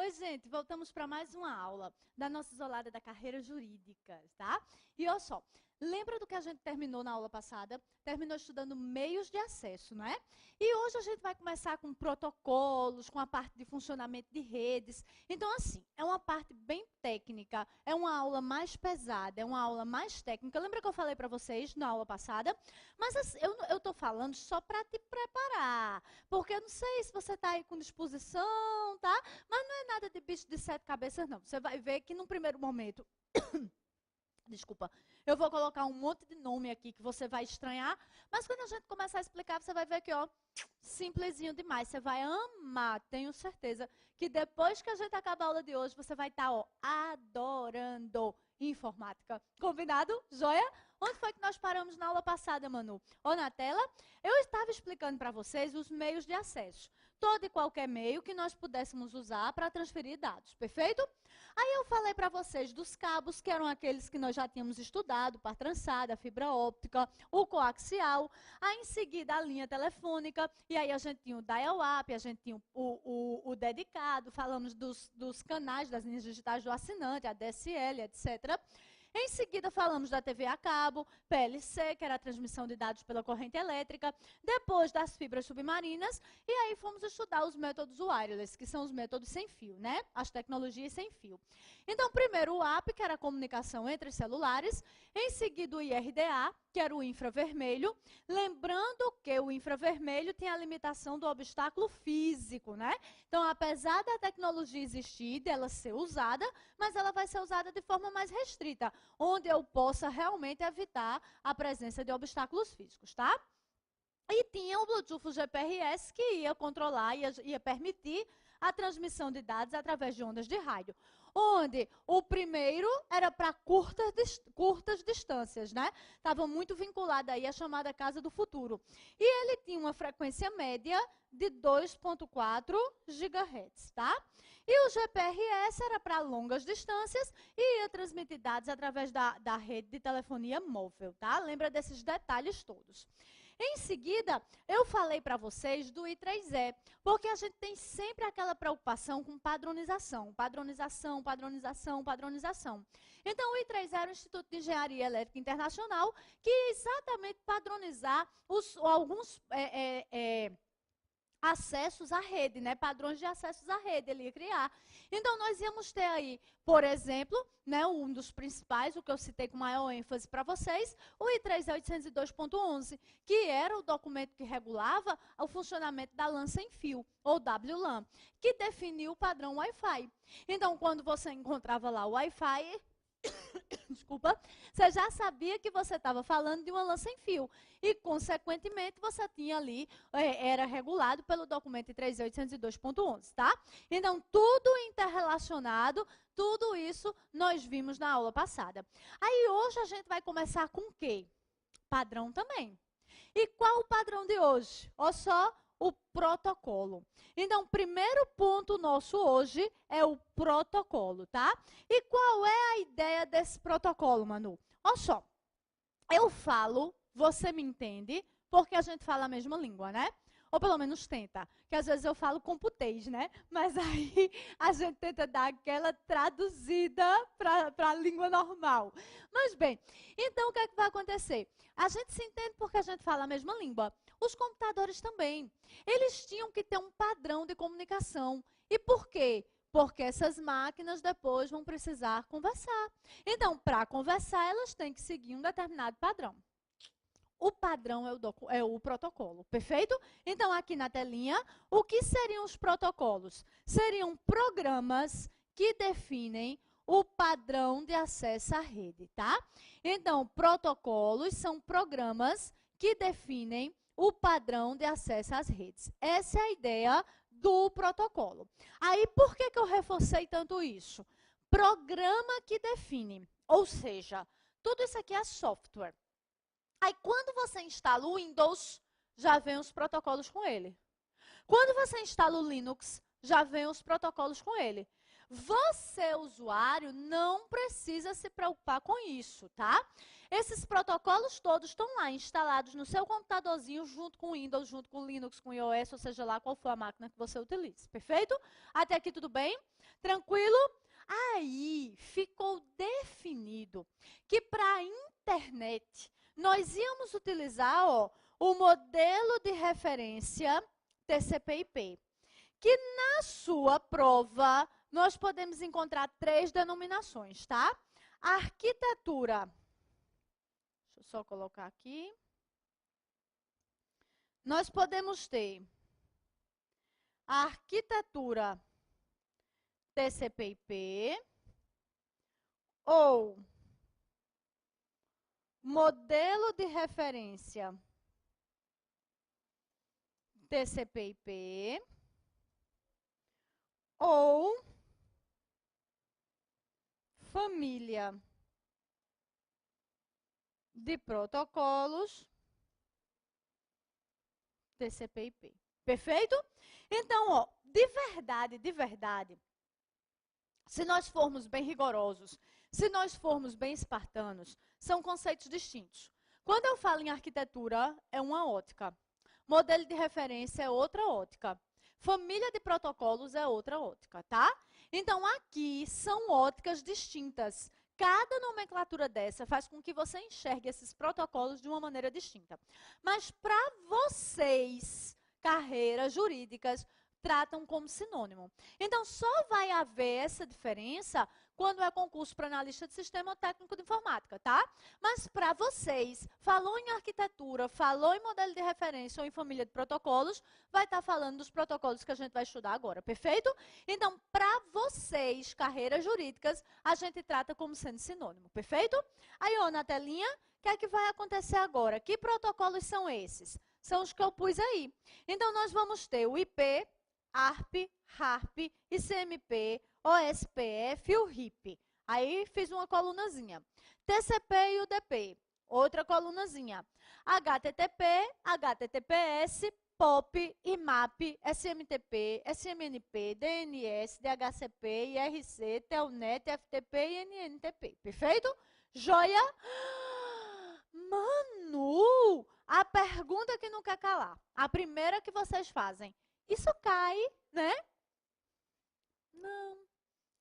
Oi, gente, voltamos para mais uma aula da nossa isolada da carreira jurídica, tá? E olha só, lembra do que a gente terminou na aula passada? Terminou estudando meios de acesso, não é? E hoje a gente vai começar com protocolos, com a parte de funcionamento de redes. Então, assim, é uma parte bem técnica, é uma aula mais pesada, é uma aula mais técnica. Lembra que eu falei para vocês na aula passada? Mas assim, eu estou falando só para te preparar, porque eu não sei se você está aí com disposição, tá? Mas não é nada de bicho de sete cabeças, não. Você vai ver que num primeiro momento, desculpa, eu vou colocar um monte de nome aqui que você vai estranhar, mas quando a gente começar a explicar, você vai ver que, ó, simplesinho demais. Você vai amar, tenho certeza, que depois que a gente acabar a aula de hoje, você vai estar, ó, adorando informática. Combinado? Joia? Onde foi que nós paramos na aula passada, Manu? Ou na tela? Eu estava explicando para vocês os meios de acesso. Todo e qualquer meio que nós pudéssemos usar para transferir dados, perfeito? Aí eu falei para vocês dos cabos, que eram aqueles que nós já tínhamos estudado, par trançada, a fibra óptica, o coaxial, aí em seguida a linha telefônica, e aí a gente tinha o dial-up, a gente tinha o dedicado, falamos dos canais, das linhas digitais do assinante, a DSL, etc. Em seguida, falamos da TV a cabo, PLC, que era a transmissão de dados pela corrente elétrica, depois das fibras submarinas, e aí fomos estudar os métodos wireless, que são os métodos sem fio, né? As tecnologias sem fio. Então, primeiro o AP, que era a comunicação entre celulares, em seguida o IRDA, que era o infravermelho, lembrando que o infravermelho tem a limitação do obstáculo físico, né? Então, apesar da tecnologia existir, dela ser usada, mas ela vai ser usada de forma mais restrita, onde eu possa realmente evitar a presença de obstáculos físicos, tá? E tinha o Bluetooth GPRS, que ia controlar, ia permitir a transmissão de dados através de ondas de rádio. Onde o primeiro era para curtas distâncias, né? Estava muito vinculado aí à chamada Casa do Futuro. E ele tinha uma frequência média de 2,4 GHz, tá? E o GPRS era para longas distâncias e ia transmitir dados através da rede de telefonia móvel, tá? Lembra desses detalhes todos. Em seguida, eu falei para vocês do I3E, porque a gente tem sempre aquela preocupação com padronização, padronização, padronização, padronização. Então, o I3E era o Instituto de Engenharia Elétrica Internacional, que ia exatamente padronizar alguns acessos à rede, né? Padrões de acessos à rede, ele ia criar. Então, nós íamos ter aí, por exemplo, né, um dos principais, o que eu citei com maior ênfase para vocês, o I3E 802.11, que era o documento que regulava o funcionamento da LAN sem fio, ou WLAN, que definiu o padrão Wi-Fi. Então, quando você encontrava lá o Wi-Fi, desculpa, você já sabia que você estava falando de uma LAN sem fio. E, consequentemente, você tinha ali, era regulado pelo documento 3802.11, tá? Então, tudo interrelacionado, tudo isso nós vimos na aula passada. Aí, hoje, a gente vai começar com o quê? Padrão também. E qual o padrão de hoje? Olha só, o protocolo. Então, o primeiro ponto nosso hoje é o protocolo, tá? E qual é a ideia desse protocolo, Manu? Olha só, eu falo, você me entende, porque a gente fala a mesma língua, né? Ou pelo menos tenta, que às vezes eu falo computês, né? Mas aí a gente tenta dar aquela traduzida para a língua normal. Mas bem, então o que é que vai acontecer? A gente se entende porque a gente fala a mesma língua. Os computadores também. Eles tinham que ter um padrão de comunicação. E por quê? Porque essas máquinas depois vão precisar conversar. Então, para conversar, elas têm que seguir um determinado padrão. O padrão é o protocolo, perfeito? Então, aqui na telinha, o que seriam os protocolos? Seriam programas que definem o padrão de acesso à rede, tá? Então, protocolos são programas que definem o padrão de acesso às redes. Essa é a ideia do protocolo. Aí, por que eu reforcei tanto isso? Programa que define, ou seja, tudo isso aqui é software. Aí, quando você instala o Windows, já vem os protocolos com ele. Quando você instala o Linux, já vem os protocolos com ele. Você, usuário, não precisa se preocupar com isso, tá? Esses protocolos todos estão lá instalados no seu computadorzinho, junto com o Windows, junto com o Linux, com o iOS, ou seja lá qual for a máquina que você utilize, perfeito? Até aqui tudo bem? Tranquilo? Aí ficou definido que para a internet nós íamos utilizar o modelo de referência TCP/IP, que na sua prova nós podemos encontrar 3 denominações, tá? A arquitetura, deixa eu só colocar aqui. Nós podemos ter a arquitetura TCP/IP ou modelo de referência TCP/IP ou família de protocolos TCP/IP. Perfeito? Então, de verdade, se nós formos bem rigorosos, se nós formos bem espartanos, são conceitos distintos. Quando eu falo em arquitetura, é uma ótica. Modelo de referência é outra ótica. Família de protocolos é outra ótica, tá? Então, aqui são óticas distintas. Cada nomenclatura dessa faz com que você enxergue esses protocolos de uma maneira distinta. Mas para vocês, carreiras jurídicas, tratam como sinônimo. Então, só vai haver essa diferença quando é concurso para analista de sistema ou técnico de informática, tá? Mas para vocês, falou em arquitetura, falou em modelo de referência ou em família de protocolos, vai estar falando dos protocolos que a gente vai estudar agora, perfeito? Então, para vocês, carreiras jurídicas, a gente trata como sendo sinônimo, perfeito? Aí, na telinha, o que é que vai acontecer agora? Que protocolos são esses? São os que eu pus aí. Então, nós vamos ter o IP, ARP, RARP, ICMP, OSPF e o RIP. Aí fiz uma colunazinha. TCP e UDP, outra colunazinha. HTTP, HTTPS, POP, IMAP, SMTP, SMNP, DNS, DHCP, IRC, Telnet, FTP e NNTP. Perfeito? Joia? Manu, a pergunta que não quer calar. A primeira que vocês fazem. Isso cai, né? Não,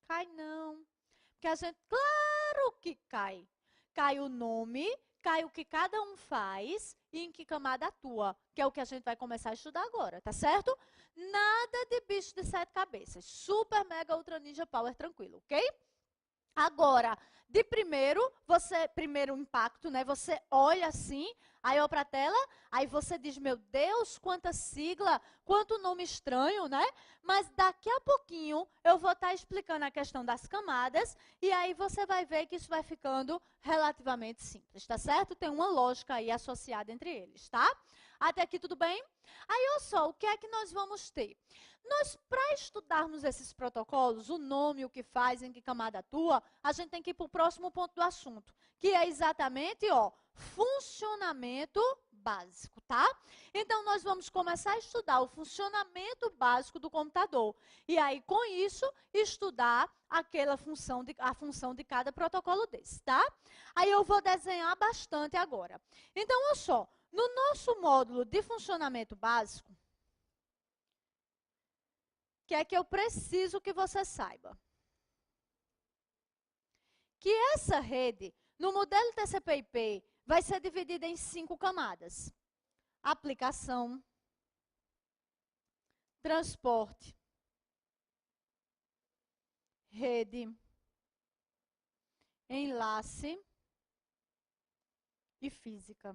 cai não. Porque a gente, claro que cai. Cai o nome, cai o que cada um faz e em que camada atua, que é o que a gente vai começar a estudar agora, tá certo? Nada de bicho de 7 cabeças. Super, mega, ultra ninja power, tranquilo, ok? Agora, de primeiro impacto, né? Você olha assim, aí olha para a tela, aí você diz, meu Deus, quanta sigla, quanto nome estranho, né? Mas daqui a pouquinho eu vou estar explicando a questão das camadas e aí você vai ver que isso vai ficando relativamente simples, tá certo? Tem uma lógica aí associada entre eles, tá? Até aqui tudo bem? Aí, olha só, o que é que nós vamos ter? Nós, para estudarmos esses protocolos, o nome, o que faz, em que camada atua, a gente tem que ir para o próximo ponto do assunto, que é exatamente, funcionamento básico, tá? Então, nós vamos começar a estudar o funcionamento básico do computador. E aí, com isso, estudar a função de cada protocolo desse, tá? Aí, eu vou desenhar bastante agora. Então, olha só, no nosso módulo de funcionamento básico, o que é que eu preciso que você saiba? Que essa rede, no modelo TCP/IP, vai ser dividida em 5 camadas. Aplicação, transporte, rede, enlace e física.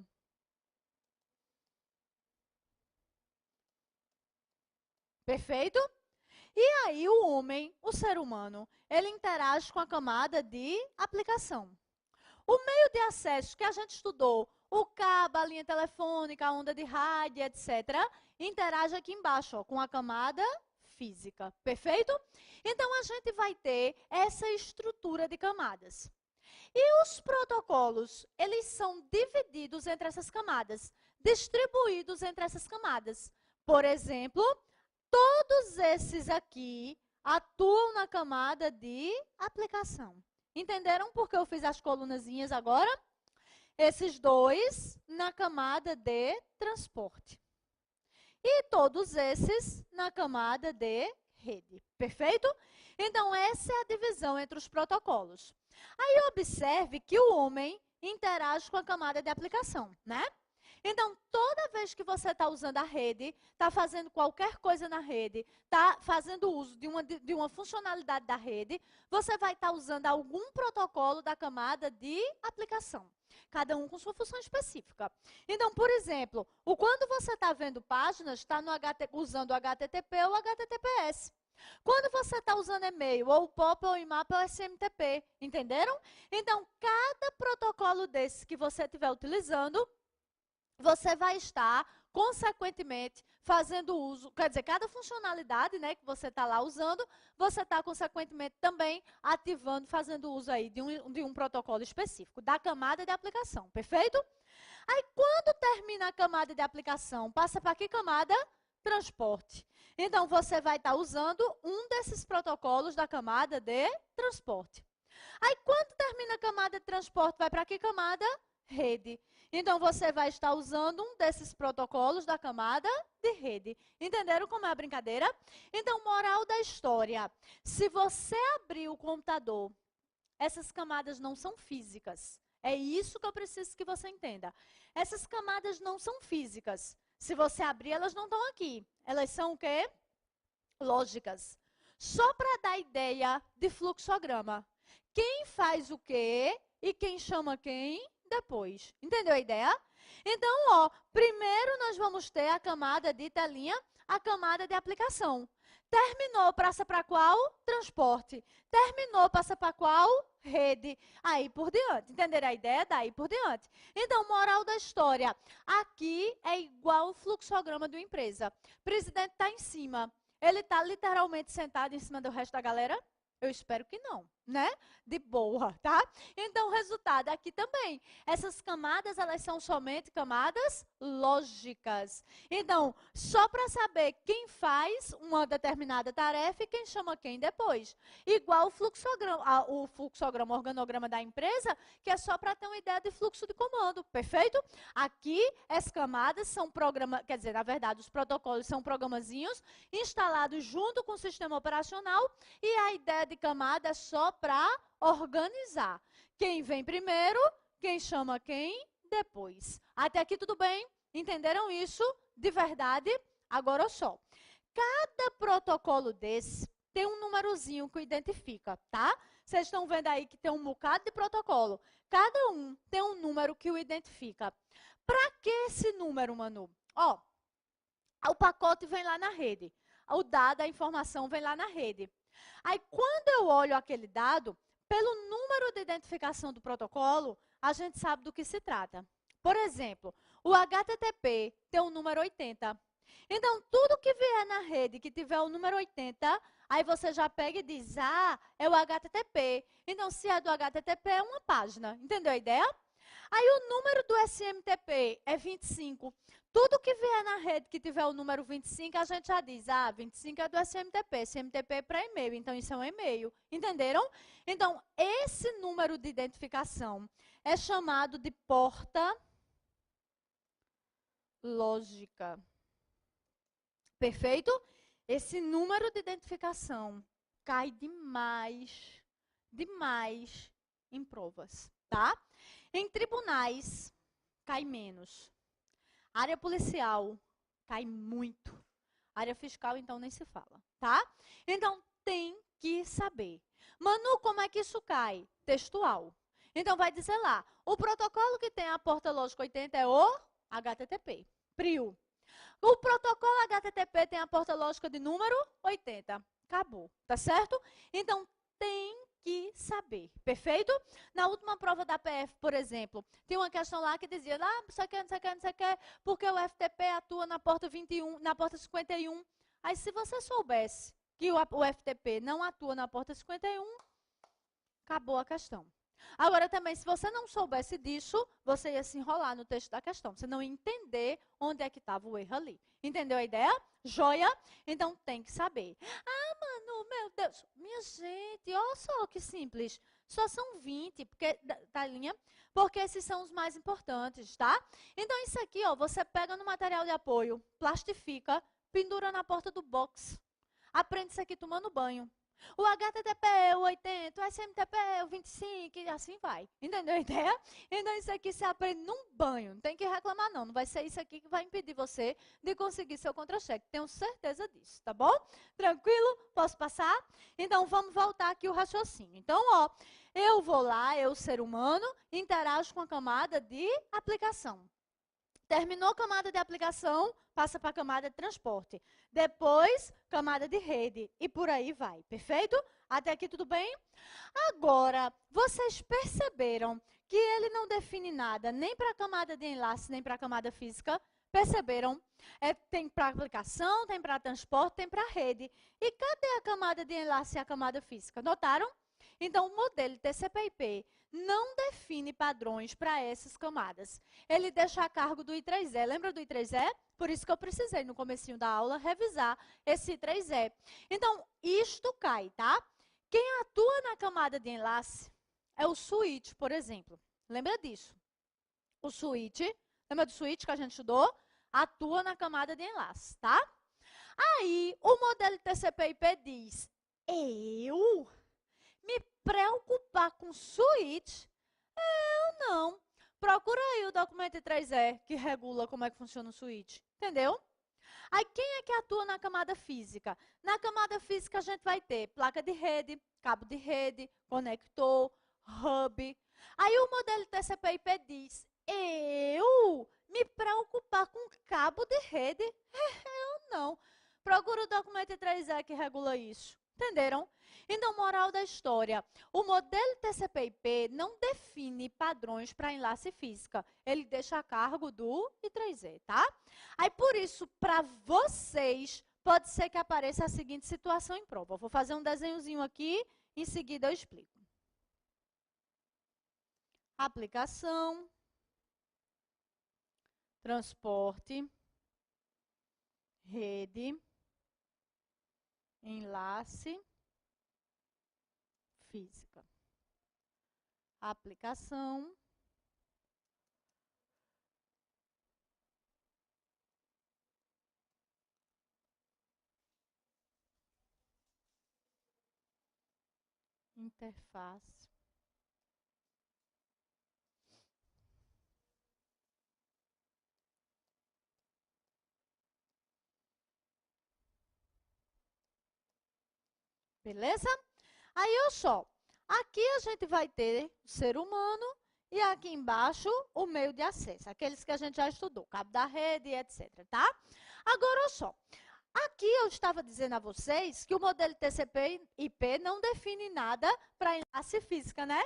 Perfeito? E aí o homem, o ser humano, ele interage com a camada de aplicação. O meio de acesso que a gente estudou, o cabo, a linha telefônica, a onda de rádio, etc., interage aqui embaixo, com a camada física. Perfeito? Então, a gente vai ter essa estrutura de camadas. E os protocolos, eles são divididos entre essas camadas, distribuídos entre essas camadas. Por exemplo, todos esses aqui, atuam na camada de aplicação. Entenderam por que eu fiz as colunazinhas agora? Esses dois na camada de transporte. E todos esses na camada de rede. Perfeito? Então, essa é a divisão entre os protocolos. Aí, observe que o homem interage com a camada de aplicação, né? Então, toda vez que você está usando a rede, está fazendo qualquer coisa na rede, está fazendo uso de uma funcionalidade da rede, você vai estar usando algum protocolo da camada de aplicação. Cada um com sua função específica. Então, por exemplo, quando você está vendo páginas, está usando o HTTP ou HTTPS. Quando você está usando e-mail, ou o POP, ou o IMAP, ou o SMTP, entenderam? Então, cada protocolo desse que você estiver utilizando, você vai estar, consequentemente, fazendo uso, quer dizer, cada funcionalidade, né, que você está lá usando, você está, consequentemente, também ativando, fazendo uso aí de um protocolo específico, da camada de aplicação, perfeito? Aí, quando termina a camada de aplicação, passa para que camada? Transporte. Então, você vai estar usando um desses protocolos da camada de transporte. Aí, quando termina a camada de transporte, vai para que camada? Rede. Então, você vai estar usando um desses protocolos da camada de rede. Entenderam como é a brincadeira? Então, moral da história. Se você abrir o computador, essas camadas não são físicas. É isso que eu preciso que você entenda. Essas camadas não são físicas. Se você abrir, elas não estão aqui. Elas são o quê? Lógicas. Só para dar ideia de fluxograma. Quem faz o quê e quem chama quem depois. Entendeu a ideia? Então, ó, primeiro nós vamos ter a camada de telinha, a camada de aplicação. Terminou, passa para qual? Transporte. Terminou, passa para qual? Rede. Aí por diante. Entenderam a ideia? Daí por diante. Então, moral da história. Aqui é igual o fluxograma de uma empresa. O presidente está em cima. Ele está literalmente sentado em cima do resto da galera? Eu espero que não, né? De boa, tá? Então, o resultado aqui também. Essas camadas, elas são somente camadas lógicas. Então, só para saber quem faz uma determinada tarefa e quem chama quem depois. Igual o fluxograma, organograma da empresa, que é só para ter uma ideia de fluxo de comando, perfeito? Aqui, as camadas são programas, quer dizer, na verdade, os protocolos são programazinhos instalados junto com o sistema operacional e a ideia de camada é só para organizar. Quem vem primeiro, quem chama quem depois. Até aqui tudo bem? Entenderam isso de verdade? Agora só. Cada protocolo desse tem um númerozinho que o identifica, tá? Vocês estão vendo aí que tem um bocado de protocolo. Cada um tem um número que o identifica. Para que esse número, Manu? Ó, o pacote vem lá na rede. O dado, a informação vem lá na rede. Aí, quando eu olho aquele dado, pelo número de identificação do protocolo, a gente sabe do que se trata. Por exemplo, o HTTP tem o número 80. Então, tudo que vier na rede que tiver o número 80, aí você já pega e diz, ah, é o HTTP. Então, se é do HTTP, é uma página. Entendeu a ideia? Aí, o número do SMTP é 25. Tudo que vier na rede que tiver o número 25, a gente já diz, ah, 25 é do SMTP, SMTP é para e-mail, então isso é um e-mail. Entenderam? Então, esse número de identificação é chamado de porta lógica. Perfeito? Esse número de identificação cai demais, demais em provas, tá? Em tribunais, cai menos. Área policial, cai muito. Área fiscal, então, nem se fala, tá? Então, tem que saber. Manu, como é que isso cai? Textual. Então, vai dizer lá, o protocolo que tem a porta lógica 80 é o HTTP, PRIO. O protocolo HTTP tem a porta lógica de número 80. Acabou, tá certo? Então, tem que saber, perfeito? Na última prova da PF, por exemplo, tem uma questão lá que dizia, ah, não sei o que, não sei o que, não sei o que, porque o FTP atua na porta 21, na porta 51. Aí, se você soubesse que o FTP não atua na porta 51, acabou a questão. Agora, também, se você não soubesse disso, você ia se enrolar no texto da questão. Você não ia entender onde é que estava o erro ali. Entendeu a ideia? Joia? Então, tem que saber. Ah, Manu, meu Meu Deus, minha gente, olha só que simples. Só são 20, porque, tá linha? Porque esses são os mais importantes, tá? Então, isso aqui, ó, você pega no material de apoio, plastifica, pendura na porta do box. Aprende isso aqui tomando banho. O HTTP é o 80, o SMTP é o 25, e assim vai. Entendeu a ideia? Então, isso aqui você aprende num banho. Não tem que reclamar, não. Não vai ser isso aqui que vai impedir você de conseguir seu contra-cheque. Tenho certeza disso, tá bom? Tranquilo? Posso passar? Então, vamos voltar aqui o raciocínio. Então, ó, eu vou lá, eu, ser humano, interajo com a camada de aplicação. Terminou a camada de aplicação, passa para a camada de transporte. Depois, camada de rede. E por aí vai. Perfeito? Até aqui tudo bem? Agora, vocês perceberam que ele não define nada nem para a camada de enlace, nem para a camada física? Perceberam? Tem para aplicação, tem para transporte, tem para rede. E cadê a camada de enlace e a camada física? Notaram? Então, o modelo TCP/IP não define padrões para essas camadas. Ele deixa a cargo do I3E. Lembra do I3E? Por isso que eu precisei, no comecinho da aula, revisar esse I3E. Então, isto cai, tá? Quem atua na camada de enlace é o switch, por exemplo. Lembra disso? O switch, lembra do switch que a gente estudou? Atua na camada de enlace, tá? Aí, o modelo TCP/IP diz, eu me preocupar com switch? Eu não. Procura aí o documento I3E que regula como é que funciona o switch. Entendeu? Aí, quem é que atua na camada física? Na camada física, a gente vai ter placa de rede, cabo de rede, conector, hub. Aí, o modelo TCP/IP diz, eu me preocupar com cabo de rede? Eu não. Procura o documento I3E que regula isso. Entenderam? Então, moral da história, o modelo TCP/IP não define padrões para enlace física. Ele deixa a cargo do I3E, tá? Aí, por isso, para vocês, pode ser que apareça a seguinte situação em prova. Eu vou fazer um desenhozinho aqui, em seguida eu explico. Aplicação, transporte, rede, enlace, física. Aplicação, interface, beleza? Aí, olha só, aqui a gente vai ter o ser humano e aqui embaixo o meio de acesso, aqueles que a gente já estudou, cabo da rede, etc, tá? Agora, olha só, aqui eu estava dizendo a vocês que o modelo TCP/IP não define nada para enlace física, né?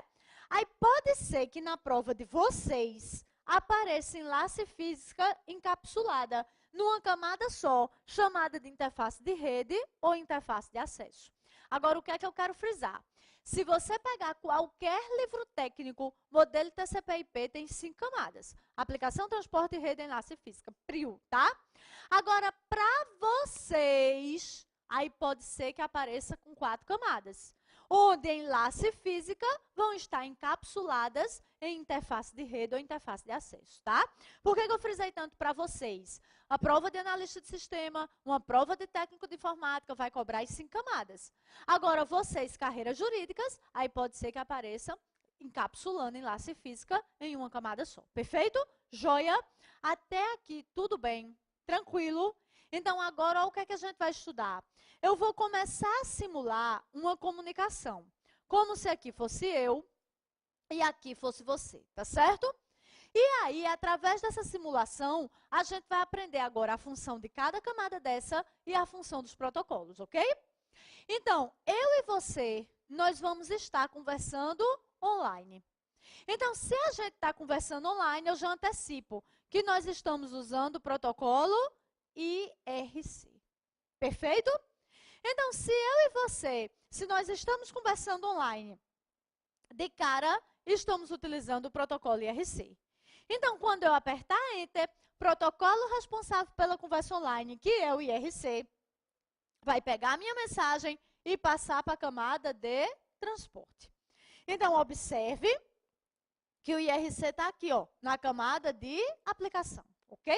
Aí pode ser que na prova de vocês apareça enlace física encapsulada numa camada só, chamada de interface de rede ou interface de acesso. Agora, o que é que eu quero frisar? Se você pegar qualquer livro técnico, modelo TCP/IP tem 5 camadas. Aplicação, transporte, rede, enlace física. PRIO, tá? Agora, para vocês, aí pode ser que apareça com 4 camadas. Onde enlace física vão estar encapsuladas em interface de rede ou interface de acesso, tá? Por que eu frisei tanto para vocês? A prova de analista de sistema, uma prova de técnico de informática vai cobrar as 5 camadas. Agora, vocês, carreiras jurídicas, aí pode ser que apareça encapsulando enlace física em uma camada só. Perfeito? Joia? Até aqui, tudo bem? Tranquilo? Então, agora, olha o que é que a gente vai estudar. Eu vou começar a simular uma comunicação, como se aqui fosse eu e aqui fosse você, tá certo? E aí, através dessa simulação, a gente vai aprender agora a função de cada camada dessa e a função dos protocolos, ok? Então, eu e você, nós vamos estar conversando online. Então, se a gente está conversando online, eu já antecipo que nós estamos usando o protocolo IRC. Perfeito? Então, se eu e você, se nós estamos conversando online, de cara, estamos utilizando o protocolo IRC. Então, quando eu apertar Enter, protocolo responsável pela conversa online, que é o IRC, vai pegar a minha mensagem e passar para a camada de transporte. Então, observe que o IRC está aqui, ó, na camada de aplicação, ok?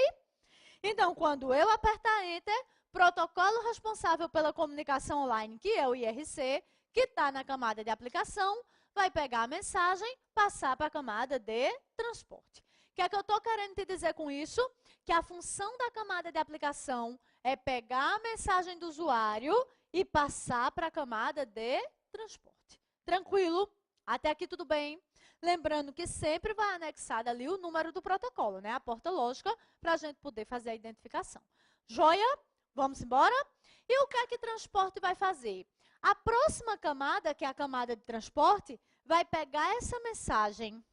Então, quando eu apertar Enter, protocolo responsável pela comunicação online, que é o IRC, que está na camada de aplicação, vai pegar a mensagem, passar para a camada de transporte. O que é que eu estou querendo te dizer com isso? Que a função da camada de aplicação é pegar a mensagem do usuário e passar para a camada de transporte. Tranquilo? Até aqui tudo bem? Lembrando que sempre vai anexar ali o número do protocolo, né? A porta lógica, para a gente poder fazer a identificação. Joia? Vamos embora? E o que é que transporte vai fazer? A próxima camada, que é a camada de transporte, vai pegar essa mensagem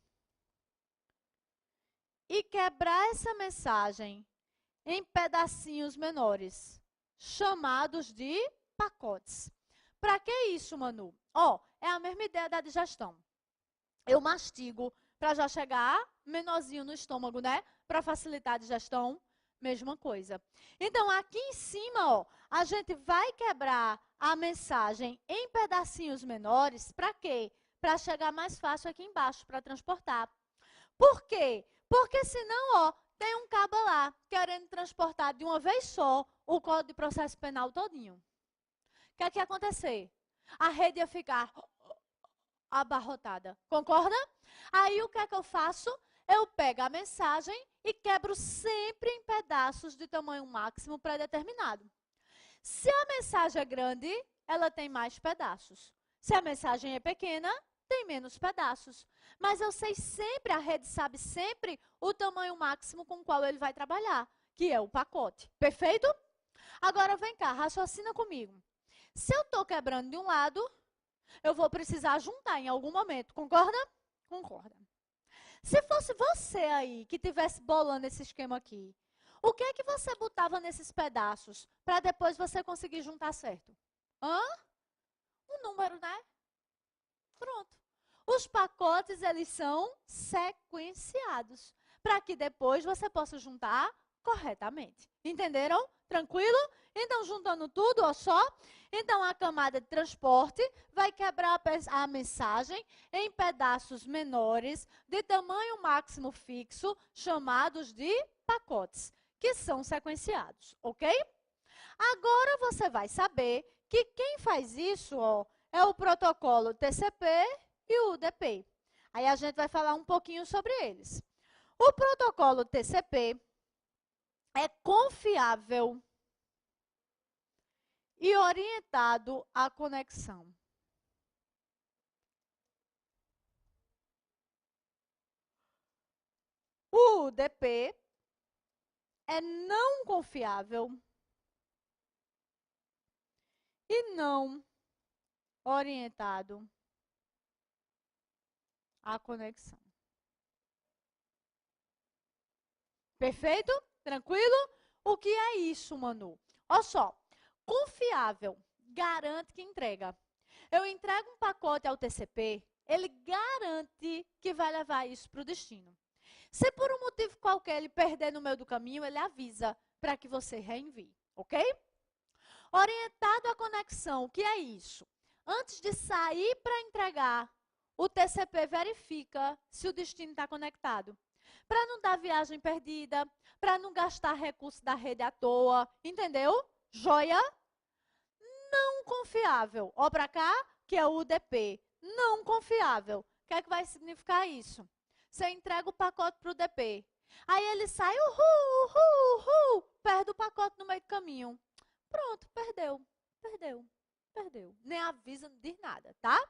e quebrar essa mensagem em pedacinhos menores, chamados de pacotes. Para que isso, Manu? Ó, é a mesma ideia da digestão. Eu mastigo para já chegar menorzinho no estômago, né? Para facilitar a digestão, mesma coisa. Então, aqui em cima, ó, a gente vai quebrar a mensagem em pedacinhos menores. Para quê? Para chegar mais fácil aqui embaixo, para transportar. Por quê? Porque senão, ó, tem um cabo lá querendo transportar de uma vez só o Código de Processo Penal todinho. O que é que ia acontecer? A rede ia ficar abarrotada. Concorda? Aí o que é que eu faço? Eu pego a mensagem e quebro sempre em pedaços de tamanho máximo pré-determinado. Se a mensagem é grande, ela tem mais pedaços. Se a mensagem é pequena, tem menos pedaços. Mas eu sei sempre, a rede sabe sempre o tamanho máximo com o qual ele vai trabalhar, que é o pacote. Perfeito? Agora vem cá, raciocina comigo. Se eu estou quebrando de um lado, eu vou precisar juntar em algum momento. Concorda? Concorda. Se fosse você aí que estivesse bolando esse esquema aqui, o que é que você botava nesses pedaços para depois você conseguir juntar certo? Hã? Um número, né? Pronto. Os pacotes, eles são sequenciados, para que depois você possa juntar corretamente. Entenderam? Tranquilo? Então, juntando tudo, ó só. Então, a camada de transporte vai quebrar a mensagem em pedaços menores de tamanho máximo fixo, chamados de pacotes, que são sequenciados, ok? Agora, você vai saber que quem faz isso, ó, é o protocolo TCP e o UDP. Aí, a gente vai falar um pouquinho sobre eles. O protocolo TCP é confiável e orientado à conexão. O UDP é não confiável e não orientado à conexão. Perfeito? Tranquilo? O que é isso, Manu? Olha só. Confiável, garante que entrega. Eu entrego um pacote ao TCP, ele garante que vai levar isso para o destino. Se por um motivo qualquer ele perder no meio do caminho, ele avisa para que você reenvie, ok? Orientado à conexão, o que é isso? Antes de sair para entregar, o TCP verifica se o destino está conectado. Para não dar viagem perdida, para não gastar recursos da rede à toa, entendeu? Joia? Não confiável. Ó para cá, que é o UDP. Não confiável. O que é que vai significar isso? Você entrega o pacote para o UDP. Aí ele sai, perde o pacote no meio do caminho. Pronto, perdeu. Nem avisa, não diz nada, tá?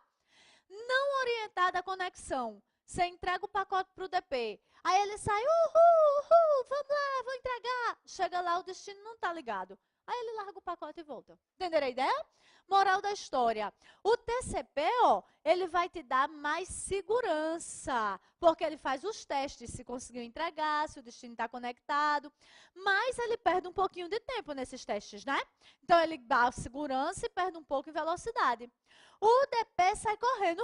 Não orientada à conexão. Você entrega o pacote para o UDP. Aí ele sai, vamos lá, vou entregar. Chega lá, o destino não está ligado. Aí ele larga o pacote e volta. Entenderam a ideia? Moral da história. O TCP, ó, ele vai te dar mais segurança, porque ele faz os testes, se conseguiu entregar, se o destino está conectado, mas ele perde um pouquinho de tempo nesses testes, né? Então, ele dá segurança e perde um pouco em velocidade. O UDP sai correndo,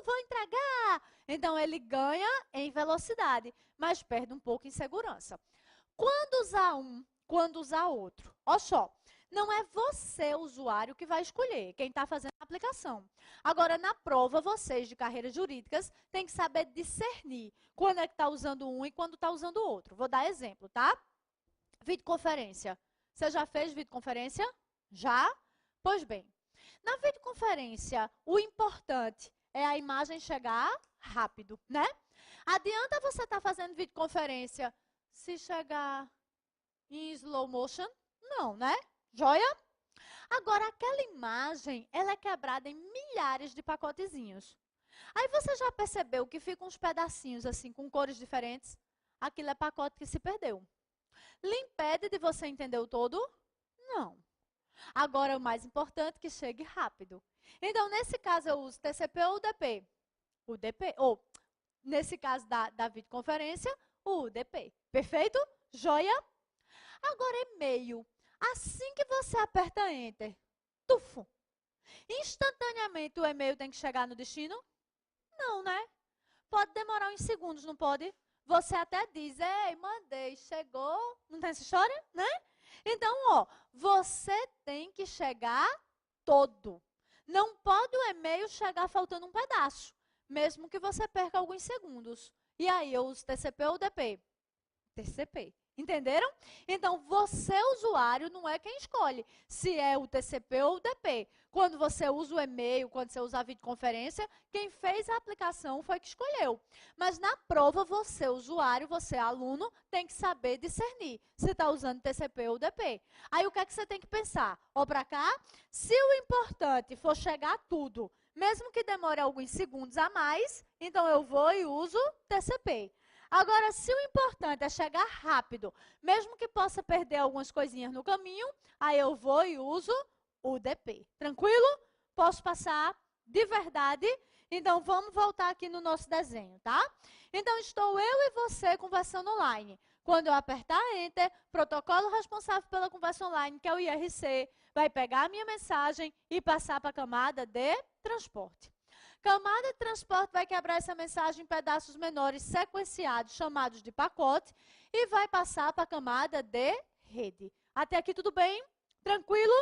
vou entregar. Então, ele ganha em velocidade, mas perde um pouco em segurança. Quando usar um, quando usar outro? Olha só, Não é você, usuário, que vai escolher, quem está fazendo a aplicação. Agora, na prova, vocês de carreiras jurídicas têm que saber discernir quando é que está usando um e quando está usando o outro. Vou dar exemplo, tá? Videoconferência. Você já fez videoconferência? Já? Pois bem, na videoconferência, o importante é a imagem chegar rápido, né? Adianta você estar fazendo videoconferência se chegar em slow motion? Não, né? Joia? Agora, aquela imagem, ela é quebrada em milhares de pacotezinhos. Aí você já percebeu que ficam uns pedacinhos assim, com cores diferentes? Aquilo é pacote que se perdeu. Lhe impede de você entender o todo? Não. Agora, o mais importante é que chegue rápido. Então, nesse caso, eu uso TCP ou UDP? UDP. Ou, nesse caso da videoconferência, o UDP. Perfeito? Joia? Agora, e-mail. Assim que você aperta Enter, tufo, instantaneamente o e-mail tem que chegar no destino? Não, né? Pode demorar uns segundos, não pode? Você até diz, ei, mandei, chegou. Não tem essa história, né? Então, ó, você tem que chegar todo. Não pode o e-mail chegar faltando um pedaço, mesmo que você perca alguns segundos. E aí, eu uso TCP ou UDP? TCP. Entenderam? Então, você, usuário, não é quem escolhe se é o TCP ou o UDP. Quando você usa o e-mail, quando você usa a videoconferência, quem fez a aplicação foi que escolheu. Mas na prova, você, usuário, você, aluno, tem que saber discernir se está usando TCP ou UDP. Aí, o que é que você tem que pensar? Ó para cá, se o importante for chegar tudo, mesmo que demore alguns segundos a mais, então eu vou e uso TCP. Agora, se o importante é chegar rápido, mesmo que possa perder algumas coisinhas no caminho, aí eu vou e uso o UDP. Tranquilo? Posso passar de verdade? Então, vamos voltar aqui no nosso desenho, tá? Então, estou eu e você conversando online. Quando eu apertar Enter, protocolo responsável pela conversa online, que é o IRC, vai pegar a minha mensagem e passar para a camada de transporte. Camada de transporte vai quebrar essa mensagem em pedaços menores sequenciados, chamados de pacote, e vai passar para a camada de rede. Até aqui tudo bem? Tranquilo?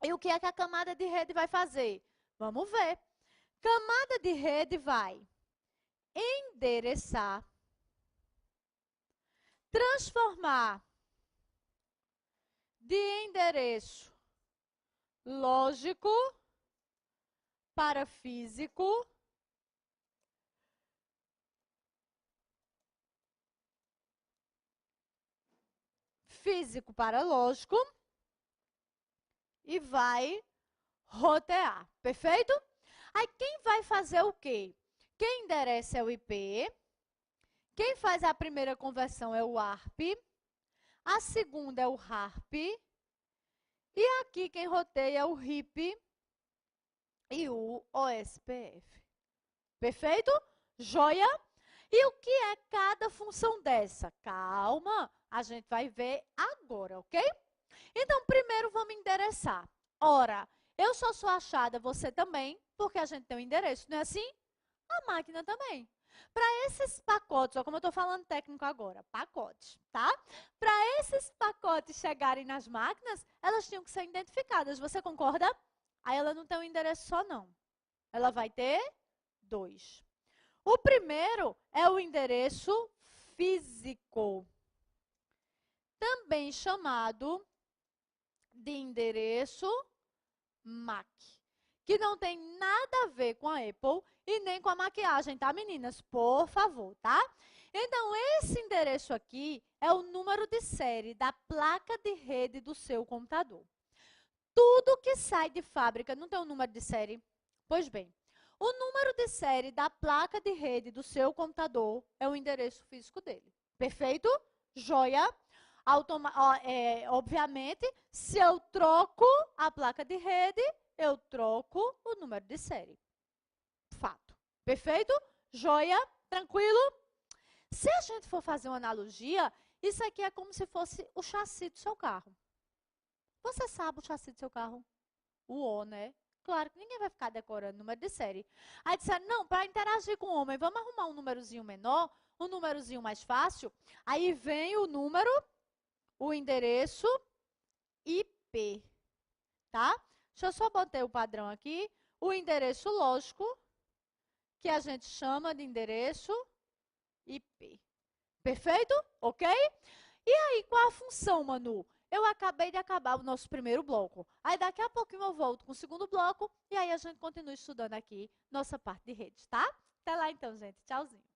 E o que é que a camada de rede vai fazer? Vamos ver. Camada de rede vai endereçar, transformar de endereço lógico para físico, físico para lógico, e vai rotear. Perfeito? Aí, quem vai fazer o quê? Quem endereça é o IP, quem faz a primeira conversão é o ARP, a segunda é o RARP, e aqui quem roteia é o RIP e o OSPF. Perfeito? Joia? E o que é cada função dessa? Calma, a gente vai ver agora, ok? Então, primeiro vamos endereçar. Ora, eu só sou achada, você também, porque a gente tem um endereço, não é assim? A máquina também. Para esses pacotes, ó, como eu estou falando técnico agora, pacotes, tá? Para esses pacotes chegarem nas máquinas, elas tinham que ser identificadas. Você concorda? Aí ela não tem um endereço só, não. Ela vai ter 2. O primeiro é o endereço físico, também chamado de endereço MAC, que não tem nada a ver com a Apple e nem com a maquiagem, tá, meninas? Por favor, tá? Então, esse endereço aqui é o número de série da placa de rede do seu computador. Tudo que sai de fábrica não tem um número de série? Pois bem, o número de série da placa de rede do seu computador é o endereço físico dele. Perfeito? Joia? Obviamente, se eu troco a placa de rede, eu troco o número de série. Fato. Perfeito? Joia? Tranquilo? Se a gente for fazer uma analogia, isso aqui é como se fosse o chassi do seu carro. Você sabe o chassi do seu carro? O O, né? Claro que ninguém vai ficar decorando número de série. Aí disseram, não, para interagir com o homem, vamos arrumar um númerozinho menor, um númerozinho mais fácil. Aí vem o número, o endereço IP. IP, tá? Deixa eu só botar o padrão aqui. O endereço lógico, que a gente chama de endereço IP. Perfeito? Ok? E aí, qual a função, Manu? Eu acabei de acabar o nosso primeiro bloco. Aí, daqui a pouquinho eu volto com o segundo bloco e aí a gente continua estudando aqui nossa parte de redes, tá? Até lá então, gente. Tchauzinho.